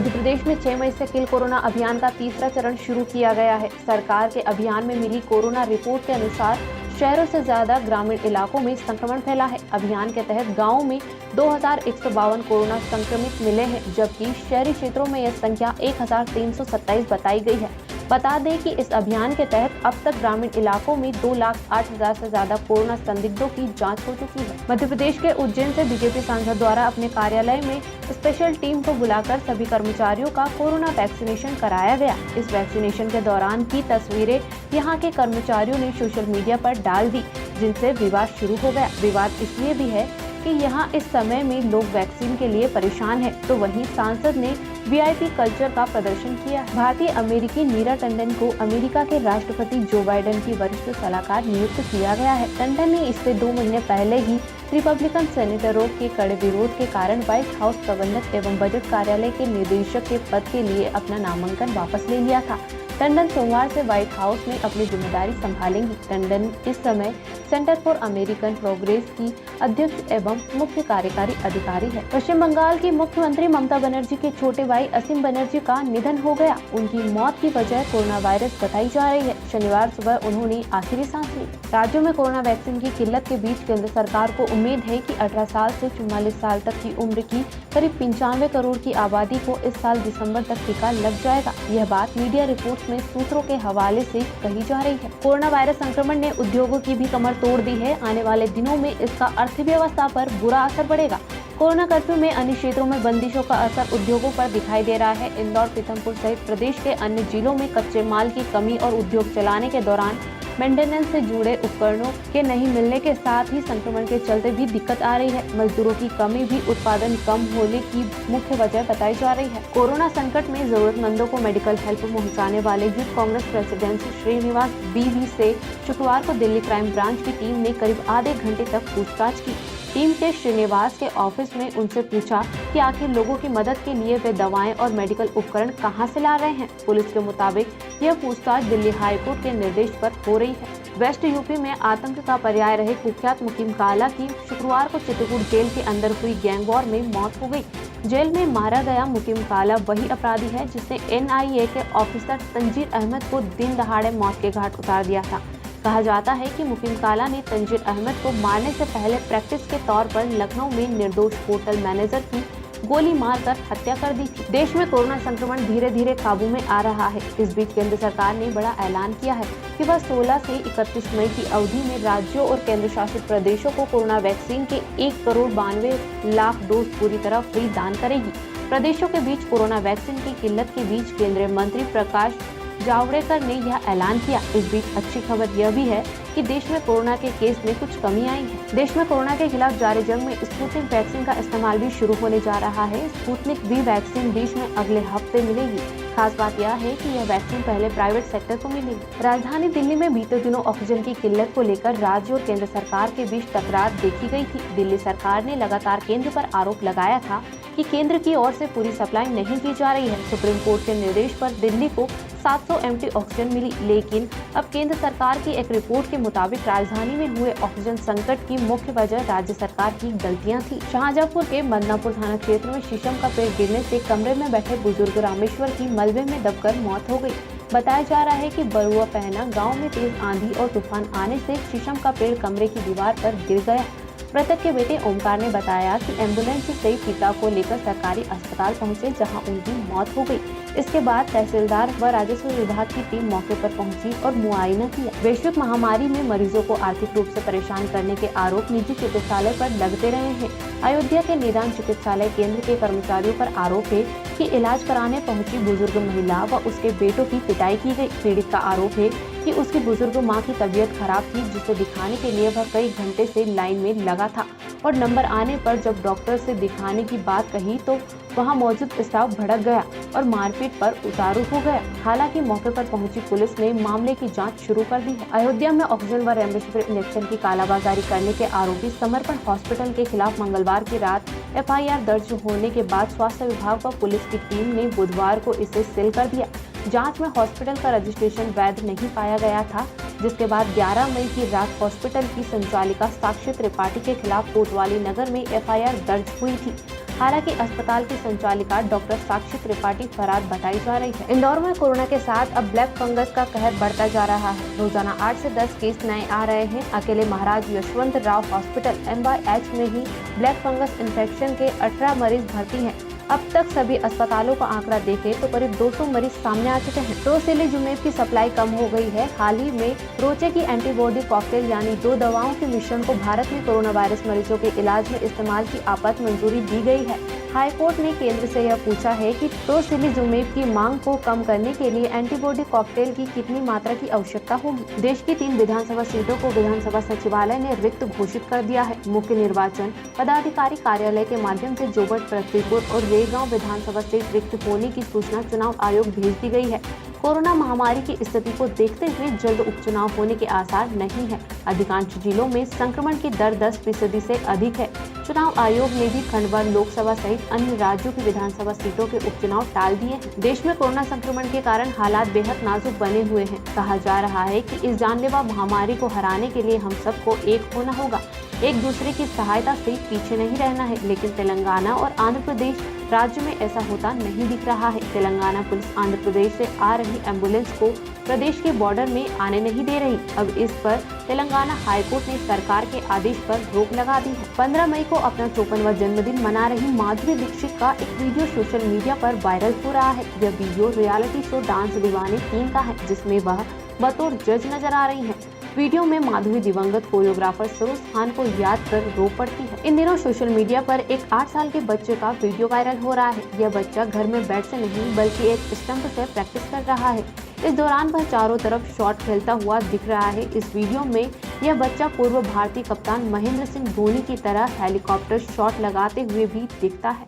मध्य प्रदेश में 6 मई से kill corona अभियान का तीसरा चरण शुरू किया गया है। सरकार के अभियान में मिली कोरोना रिपोर्ट के अनुसार शहरों से ज्यादा ग्रामीण इलाकों में संक्रमण फैला है। अभियान के तहत गाँव में 2152 कोरोना संक्रमित मिले हैं, जबकि शहरी क्षेत्रों में यह संख्या 1327 बताई गई है। बता दें कि इस अभियान के तहत अब तक ग्रामीण इलाकों में 2,08,000 से ज्यादा कोरोना संदिग्धों की जांच हो चुकी है। मध्य प्रदेश के उज्जैन से बीजेपी सांसद द्वारा अपने कार्यालय में स्पेशल टीम को बुलाकर सभी कर्मचारियों का कोरोना वैक्सीनेशन कराया गया। इस वैक्सीनेशन के दौरान की तस्वीरें यहां के कर्मचारियों ने सोशल मीडिया पर डाल दी, जिनसे विवाद शुरू हो गया। विवाद इसलिए भी है कि यहां इस समय में लोग वैक्सीन के लिए परेशान हैं, तो वहीं सांसद ने वीआईपी कल्चर का प्रदर्शन किया। भारतीय अमेरिकी नीरा टंडन को अमेरिका के राष्ट्रपति जो बाइडेन की वरिष्ठ सलाहकार नियुक्त किया गया है। टंडन ने इससे 2 महीने पहले ही रिपब्लिकन सेनेटरों के कड़े विरोध के कारण व्हाइट हाउस प्रबंधक एवं बजट कार्यालय के निदेशक के पद के लिए अपना नामांकन वापस ले लिया था। टंडन सोमवार से व्हाइट हाउस में अपनी जिम्मेदारी संभालेंगी। टंडन इस समय सेंटर फॉर अमेरिकन प्रोग्रेस की अध्यक्ष एवं मुख्य कार्यकारी अधिकारी है। पश्चिम बंगाल की मुख्यमंत्री ममता बनर्जी के छोटे भाई असीम बनर्जी का निधन हो गया। उनकी मौत की वजह कोरोना वायरस बताई जा रही है। शनिवार सुबह उन्होंने आखिरी सांस ली। राज्यों में कोरोना वैक्सीन की किल्लत के बीच केंद्र सरकार को उम्मीद है कि 18 साल से 44 साल तक की उम्र की करीब 95 करोड़ की आबादी को इस साल दिसंबर तक टीका लग जाएगा। यह बात मीडिया रिपोर्ट्स में सूत्रों के हवाले से कही जा रही है। कोरोना वायरस संक्रमण ने उद्योगों की भी कमर तोड़ दी है। आने वाले दिनों में इसका अर्थव्यवस्था पर बुरा असर पड़ेगा। कोरोना कर्फ्यू में अन्य क्षेत्रों में बंदिशों का असर उद्योगों पर दिखाई दे रहा है। इंदौर, पीथमपुर सहित प्रदेश के अन्य जिलों में कच्चे माल की कमी और उद्योग चलाने के दौरान मेंटेनेंस से जुड़े उपकरणों के नहीं मिलने के साथ ही संक्रमण के चलते भी दिक्कत आ रही है। मजदूरों की कमी भी उत्पादन कम होने की मुख्य वजह बताई जा रही है। कोरोना संकट में जरूरतमंदों को मेडिकल हेल्प पहुंचाने वाले यूथ कांग्रेस प्रेसिडेंट श्रीनिवास बीवी से शुक्रवार को दिल्ली क्राइम ब्रांच की टीम ने करीब आधे घंटे तक पूछताछ की। टीम के श्रीनिवास के ऑफिस में उनसे पूछा कि आखिर लोगों की मदद के लिए वे दवाएं और मेडिकल उपकरण कहां से ला रहे हैं। पुलिस के मुताबिक यह पूछताछ दिल्ली हाईकोर्ट के निर्देश पर हो रही है। वेस्ट यूपी में आतंक का पर्याय रहे कुख्यात मुकीम काला की शुक्रवार को चित्रकूट जेल के अंदर हुई गैंग वॉर में मौत हो गई। जेल में मारा गया मुकीम काला वही अपराधी है जिसने एनआईए के ऑफिसर तंजीर अहमद को दिन दहाड़े मौत के घाट उतार दिया था। कहा जाता है कि मुकीम काला ने तंजीर अहमद को मारने से पहले प्रैक्टिस के तौर पर लखनऊ में निर्दोष होटल मैनेजर की गोली मारकर हत्या कर दी थी। देश में कोरोना संक्रमण धीरे धीरे काबू में आ रहा है। इस बीच केंद्र सरकार ने बड़ा ऐलान किया है कि वह 16 से 31 मई की अवधि में राज्यों और केंद्र शासित प्रदेशों को कोरोना वैक्सीन के 1,92,00,000 डोज पूरी तरह फ्री दान करेगी। प्रदेशों के बीच कोरोना वैक्सीन की किल्लत के बीच केंद्रीय मंत्री प्रकाश जावड़ेकर ने यह ऐलान किया। इस बीच अच्छी खबर यह भी है कि देश में कोरोना के केस में कुछ कमी आई है। देश में कोरोना के खिलाफ जारी जंग में स्पुतनिक वैक्सीन का इस्तेमाल भी शुरू होने जा रहा है। स्पुतनिक वी वैक्सीन देश में अगले हफ्ते मिलेगी। खास बात यह है कि यह वैक्सीन पहले प्राइवेट सेक्टर को मिलेगी। राजधानी दिल्ली में बीते दिनों ऑक्सीजन की किल्लत को लेकर राज्य और केंद्र सरकार के बीच टकरार देखी गई थी। दिल्ली सरकार ने लगातार केंद्र पर आरोप लगाया था कि केंद्र की ओर से पूरी सप्लाई नहीं की जा रही है। सुप्रीम कोर्ट के निर्देश पर दिल्ली को 700 एमटी ऑक्सीजन मिली, लेकिन अब केंद्र सरकार की एक रिपोर्ट के मुताबिक राजधानी में हुए ऑक्सीजन संकट की मुख्य वजह राज्य सरकार की गलतियां थी। शाहजहांपुर के बदनापुर थाना क्षेत्र में शीशम का पेड़ गिरने से कमरे में बैठे बुजुर्ग रामेश्वर की मलबे में दबकर मौत हो गई। बताया जा रहा है कि बरुआ पहना गाँव में तेज आंधी और तूफान आने से शीशम का पेड़ कमरे की दीवार पर गिर गया। मृतक के बेटे ओमकार ने बताया कि एम्बुलेंस से पिता को लेकर सरकारी अस्पताल पहुंचे, जहां उनकी मौत हो गई। इसके बाद तहसीलदार व राजस्व विभाग की टीम मौके पर पहुंची और मुआयना किया। वैश्विक महामारी में मरीजों को आर्थिक रूप से परेशान करने के आरोप निजी चिकित्सालय पर लगते रहे हैं। अयोध्या के निदान चिकित्सालय केंद्र के कर्मचारियों पर आरोप है कि इलाज कराने पहुंची बुजुर्ग महिला व उसके बेटों की पिटाई की गई। पीड़ित का आरोप है कि उसकी बुजुर्ग मां की तबीयत खराब थी, जिसे दिखाने के लिए वह कई घंटे से लाइन में लगा था और नंबर आने पर जब डॉक्टर से दिखाने की बात कही तो वहां मौजूद स्टाफ भड़क गया और मारपीट पर उतारू हो गया। हालांकि मौके पर पहुंची पुलिस ने मामले की जांच शुरू कर दी है। अयोध्या में ऑक्सीजन व रेमडेसिविर इंजेक्शन की कालाबाजारी करने के आरोपी समर्पण हॉस्पिटल के खिलाफ मंगलवार की रात एफआईआर दर्ज होने के बाद स्वास्थ्य विभाग व पुलिस की टीम ने बुधवार को इसे सील कर दिया। जांच में हॉस्पिटल का रजिस्ट्रेशन वैध नहीं पाया गया था, जिसके बाद 11 मई की रात हॉस्पिटल की संचालिका साक्षी त्रिपाठी के खिलाफ कोतवाली नगर में एफआईआर दर्ज हुई थी। हालांकि अस्पताल की संचालिका डॉक्टर साक्षी त्रिपाठी फरार बताई जा रही है। इंदौर में कोरोना के साथ अब ब्लैक फंगस का कहर बढ़ता जा रहा है। रोजाना 8 से 10 केस नए आ रहे हैं। अकेले महाराज यशवंत राव हॉस्पिटल MYH में ही ब्लैक फंगस इन्फेक्शन के 18 मरीज भर्ती हैं। अब तक सभी अस्पतालों का आंकड़ा देखें तो करीब 200 मरीज सामने आ चुके हैं। टोसिलिजुमेब की सप्लाई कम हो गई है। हाल ही में रोचे की एंटीबॉडी कॉकटेल यानी 2 दवाओं के मिश्रण को भारत में कोरोना वायरस मरीजों के इलाज में इस्तेमाल की आपात मंजूरी दी गई है। हाईकोर्ट ने केंद्र से यह पूछा है कि टोसिलिजुमेब की मांग को कम करने के लिए एंटीबॉडी कॉकटेल की कितनी मात्रा की आवश्यकता होगी। देश की 3 विधानसभा सीटों को विधानसभा सचिवालय ने रिक्त घोषित कर दिया है। मुख्य निर्वाचन पदाधिकारी कार्यालय के माध्यम से जोबट, पृथ्वीपुर और रेगांव विधानसभा सीट रिक्त होने की सूचना चुनाव आयोग भेज दी गई है। कोरोना महामारी की स्थिति को देखते हुए जल्द उपचुनाव होने के आसार नहीं है। अधिकांश जिलों में संक्रमण की दर 10% से अधिक है। चुनाव आयोग ने भी खंडवा लोकसभा सहित अन्य राज्यों की विधानसभा सीटों के उपचुनाव टाल दिए हैं। देश में कोरोना संक्रमण के कारण हालात बेहद नाजुक बने हुए हैं। कहा जा रहा है कि इस जानलेवा महामारी को हराने के लिए हम सबको एक होना होगा, एक दूसरे की सहायता से पीछे नहीं रहना है। लेकिन तेलंगाना और आंध्र प्रदेश राज्य में ऐसा होता नहीं दिख रहा है। तेलंगाना पुलिस आंध्र प्रदेश से आ रही एम्बुलेंस को प्रदेश के बॉर्डर में आने नहीं दे रही। अब इस पर तेलंगाना हाईकोर्ट ने सरकार के आदेश पर रोक लगा दी है। 15 मई को अपना 54वां जन्मदिन मना रही माधुरी दीक्षित का एक वीडियो सोशल मीडिया पर वायरल हो रहा है। यह वीडियो रियलिटी शो डांस दीवाने 3 का है, जिसमें वह बतौर जज नजर आ रही है। वीडियो में माधुरी दिवंगत कोरियोग्राफर सरोज खान को याद कर रो पड़ती है। इन दिनों सोशल मीडिया पर एक 8 साल के बच्चे का वीडियो वायरल हो रहा है। यह बच्चा घर में बैट से नहीं बल्कि एक स्टंप से प्रैक्टिस कर रहा है। इस दौरान वह चारों तरफ शॉट खेलता हुआ दिख रहा है। इस वीडियो में यह बच्चा पूर्व भारतीय कप्तान महेंद्र सिंह धोनी की तरह हेलीकॉप्टर शॉट लगाते हुए भी दिखता है।